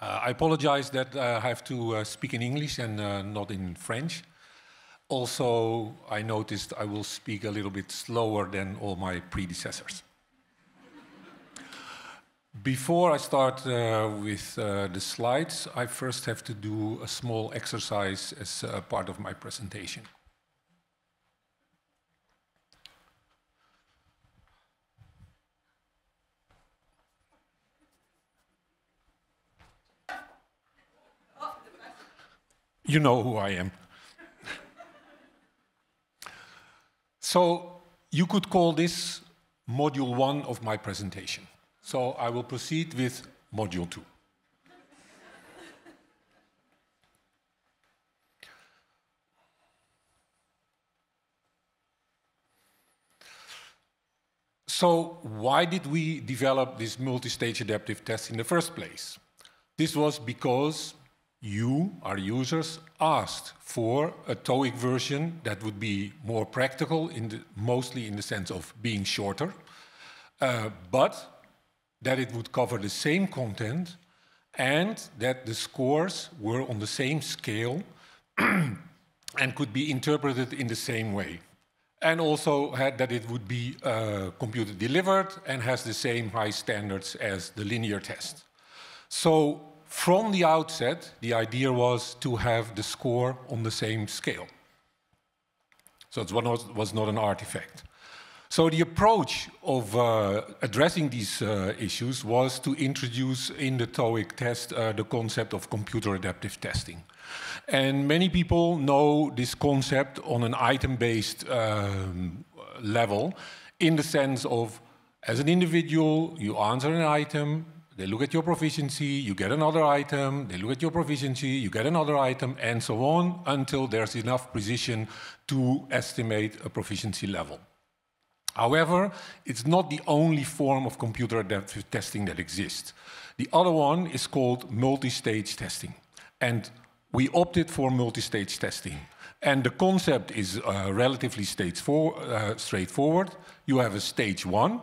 I apologize that I have to speak in English and not in French. Also, I noticed I will speak a little bit slower than all my predecessors. Before I start with the slides, I first have to do a small exercise as part of my presentation. You know who I am. So you could call this module 1 of my presentation. So I will proceed with module 2. So why did we develop this multi-stage adaptive test in the first place? This was because you, our users, asked for a TOEIC version that would be more practical, mostly in the sense of being shorter, but that it would cover the same content and that the scores were on the same scale and could be interpreted in the same way. And also that it would be computer delivered and has the same high standards as the linear test. So from the outset, the idea was to have the score on the same scale. So it was not an artifact. So the approach of addressing these issues was to introduce in the TOEIC test the concept of computer adaptive testing. And many people know this concept on an item-based level, in the sense of, as an individual, you answer an item, they look at your proficiency, you get another item, they look at your proficiency, you get another item, and so on, until there's enough precision to estimate a proficiency level. However, it's not the only form of computer adaptive testing that exists. The other one is called multi-stage testing. And we opted for multi-stage testing. And the concept is relatively straightforward. You have a stage 1,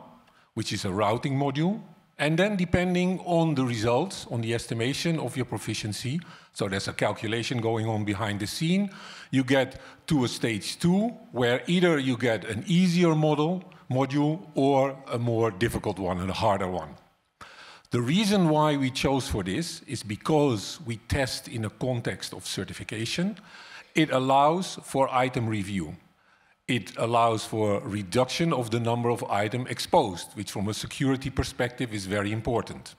which is a routing module. And then depending on the results, on the estimation of your proficiency, so there's a calculation going on behind the scene, you get to a stage 2, where either you get an easier module or a more difficult one and a harder one. The reason why we chose for this is because we test in a context of certification. It allows for item review. It allows for reduction of the number of items exposed, which from a security perspective is very important.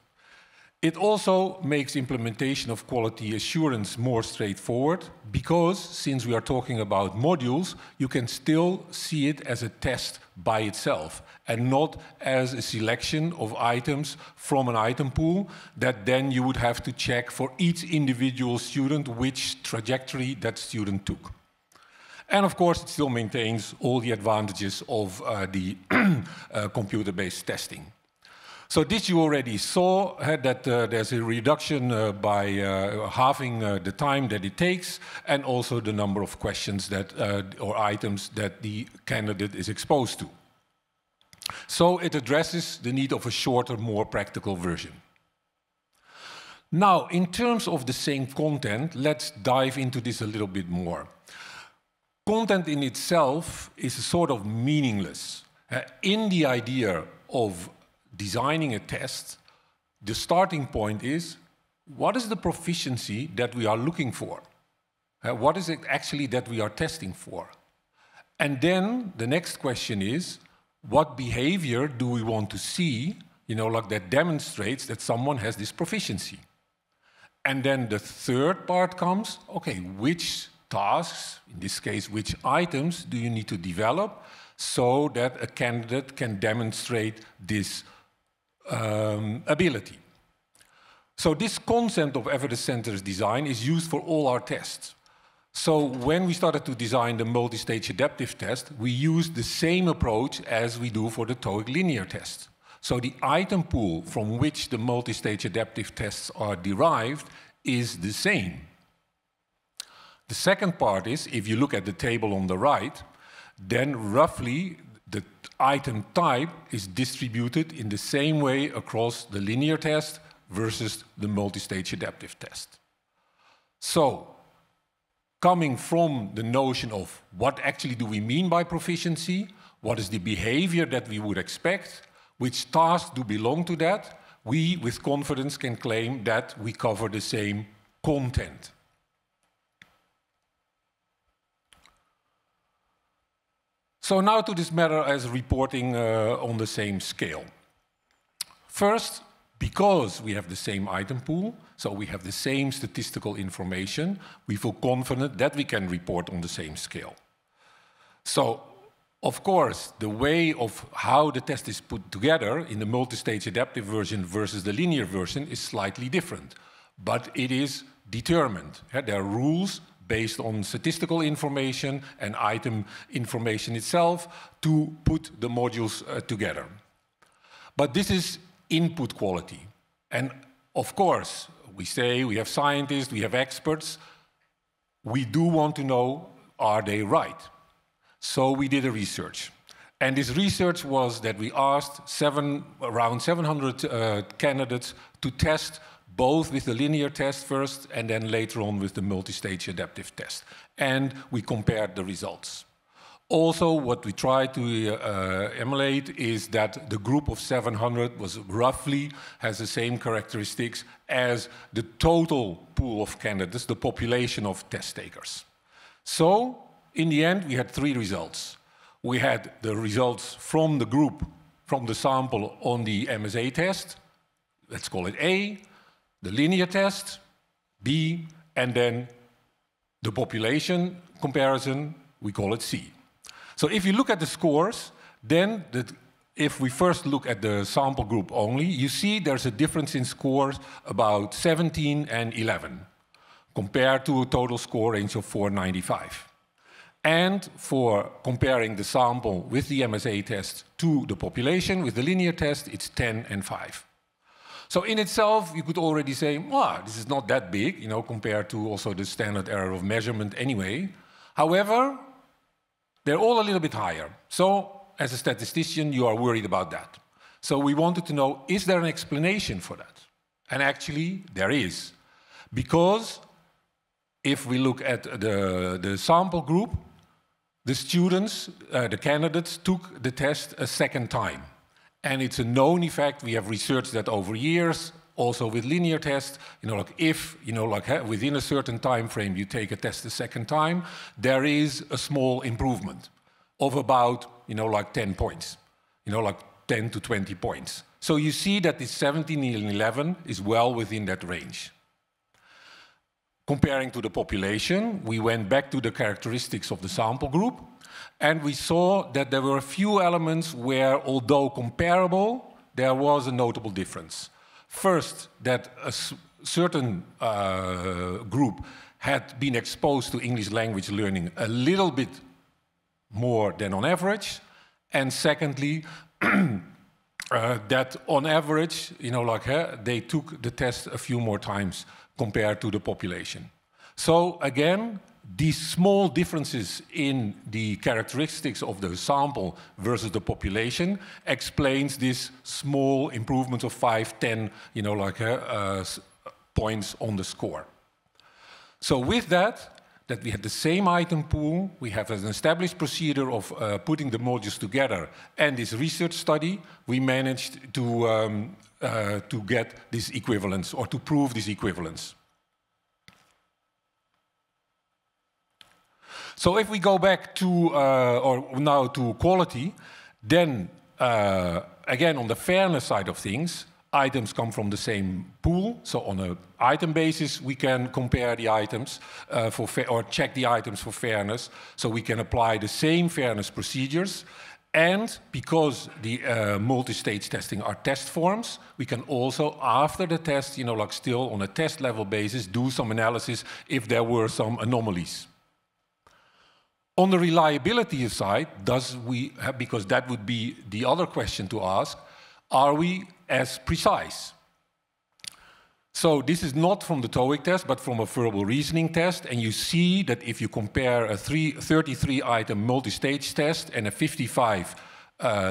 It also makes implementation of quality assurance more straightforward, because since we are talking about modules, you can still see it as a test by itself and not as a selection of items from an item pool that then you would have to check for each individual student which trajectory that student took. And of course, it still maintains all the advantages of the computer-based testing. So this you already saw, that there's a reduction by halving the time that it takes, and also the number of questions that, or items that the candidate is exposed to. So it addresses the need of a shorter, more practical version. Now, in terms of the same content, let's dive into this a little bit more. Content in itself is sort of meaningless. In the idea of designing a test, the starting point is, what is the proficiency that we are looking for? What is it actually that we are testing for? And then the next question is, what behavior do we want to see, like that demonstrates that someone has this proficiency? And then the third part comes, okay, which tasks, in this case, which items do you need to develop so that a candidate can demonstrate this ability? So this concept of evidence-centered design is used for all our tests. So when we started to design the multi-stage adaptive test, we used the same approach as we do for the TOEIC linear test. So the item pool from which the multi-stage adaptive tests are derived is the same. The second part is, if you look at the table on the right, then roughly the item type is distributed in the same way across the linear test versus the multi-stage adaptive test. So, coming from the notion of what actually do we mean by proficiency, what is the behavior that we would expect, which tasks do belong to that, we with confidence can claim that we cover the same content. So now to this matter as reporting on the same scale. First, because we have the same item pool, so we have the same statistical information, we feel confident that we can report on the same scale. So, of course, the way of how the test is put together in the multi-stage adaptive version versus the linear version is slightly different, but it is determined. There are rules based on statistical information and item information itself to put the modules together. But this is input quality. And of course, we say we have scientists, we have experts. We do want to know, are they right? So we did a research. And this research was that we asked around 700 candidates to test both with the linear test first and then later on with the multi-stage adaptive test. And we compared the results. Also, what we tried to emulate is that the group of 700 was roughly has the same characteristics as the total pool of candidates, the population of test takers. So, in the end, we had 3 results. We had the results from the group, from the sample on the MSA test, let's call it A, the linear test, B, and then the population comparison, we call it C. So if you look at the scores, then if we first look at the sample group only, you see there's a difference in scores about 17 and 11, compared to a total score range of 495. And for comparing the sample with the MSA test to the population, with the linear test, it's 10 and 5. So in itself, you could already say, well, this is not that big, you know, compared to also the standard error of measurement anyway. However, they're all a little bit higher. So as a statistician, you are worried about that. So we wanted to know, is there an explanation for that? And actually, there is. Because if we look at the sample group, the students, the candidates, took the test a second time. And it's a known effect. We have researched that over years, also with linear tests. You know, like if, you know, like within a certain time frame you take a test a second time, there is a small improvement of about, you know, like 10 points. You know, like 10 to 20 points. So you see that this 17 and 11 is well within that range. Comparing to the population, we went back to the characteristics of the sample group, and we saw that there were a few elements where, although comparable, there was a notable difference. First, that a certain group had been exposed to English language learning a little bit more than on average, and secondly, that on average, you know, like they took the test a few more times compared to the population. So again, these small differences in the characteristics of the sample versus the population explains this small improvement of 5, 10, you know, like points on the score. So with that we had the same item pool, we have an established procedure of putting the modules together, and this research study, we managed to get this equivalence, or to prove this equivalence. So if we go back to, or now to quality, then again on the fairness side of things, items come from the same pool. So on an item basis, we can compare the items or check the items for fairness. So we can apply the same fairness procedures. And because the multi-stage testing are test forms, we can also, after the test, you know, like still on a test level basis, do some analysis if there were some anomalies. On the reliability side, because that would be the other question to ask, are we as precise? So this is not from the TOEIC test, but from a verbal reasoning test. And you see that if you compare a 33-item multi-stage test and a 55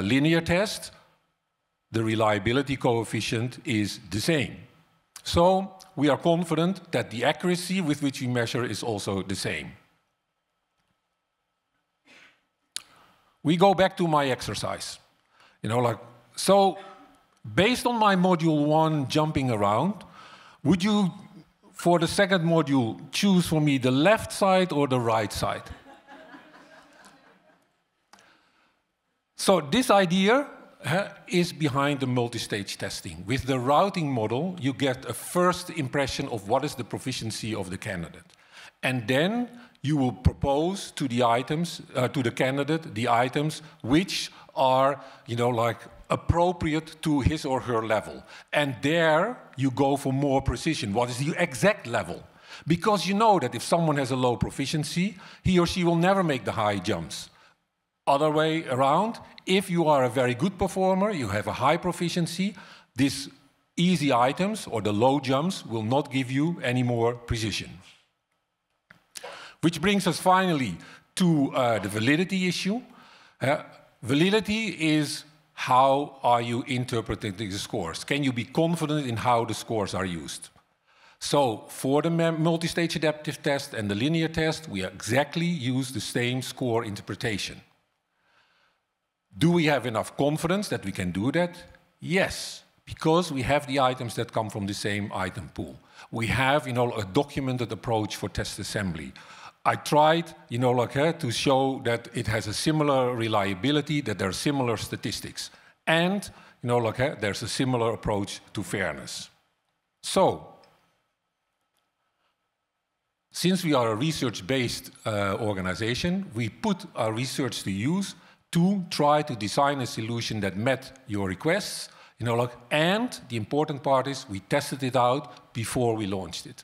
linear test, the reliability coefficient is the same. So we are confident that the accuracy with which we measure is also the same. We go back to my exercise. So based on my module 1 jumping around, would you, for the second module, choose for me the left side or the right side? So this idea is behind the multi-stage testing. With the routing model, you get a first impression of what is the proficiency of the candidate. And then you will propose to the items, to the candidate, the items which are, appropriate to his or her level. And there you go for more precision. What is the exact level? Because you know that if someone has a low proficiency, he or she will never make the high jumps. Other way around, if you are a very good performer, you have a high proficiency, these easy items or the low jumps will not give you any more precision. Which brings us finally to the validity issue. Validity is how are you interpreting the scores? Can you be confident in how the scores are used? So for the multi-stage adaptive test and the linear test, we exactly use the same score interpretation. Do we have enough confidence that we can do that? Yes, because we have the items that come from the same item pool. We have, a documented approach for test assembly. I tried, to show that it has a similar reliability, that there are similar statistics. And, there's a similar approach to fairness. So, since we are a research-based organization, we put our research to use to try to design a solution that met your requests, and the important part is we tested it out before we launched it.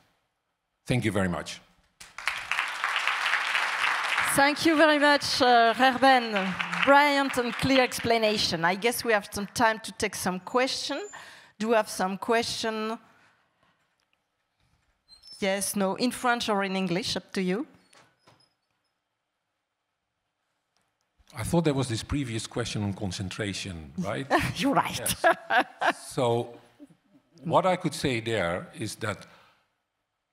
Thank you very much. Thank you very much, Gerben. Brilliant and clear explanation. I guess we have some time to take some questions. Do you have some question? Yes, no, in French or in English, up to you. I thought there was this previous question on concentration, right? You're right. Yes. So what I could say there is that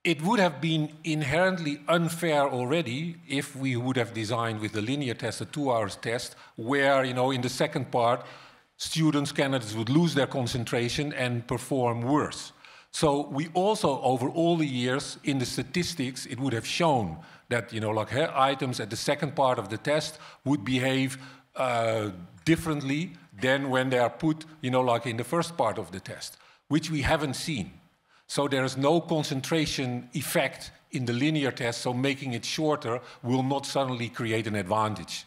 it would have been inherently unfair already if we would have designed with the linear test a 2-hour test where, in the second part, students, candidates would lose their concentration and perform worse. So we also, over all the years, in the statistics, it would have shown that, items at the second part of the test would behave differently than when they are put, in the first part of the test, which we haven't seen. So there is no concentration effect in the linear test, so making it shorter will not suddenly create an advantage.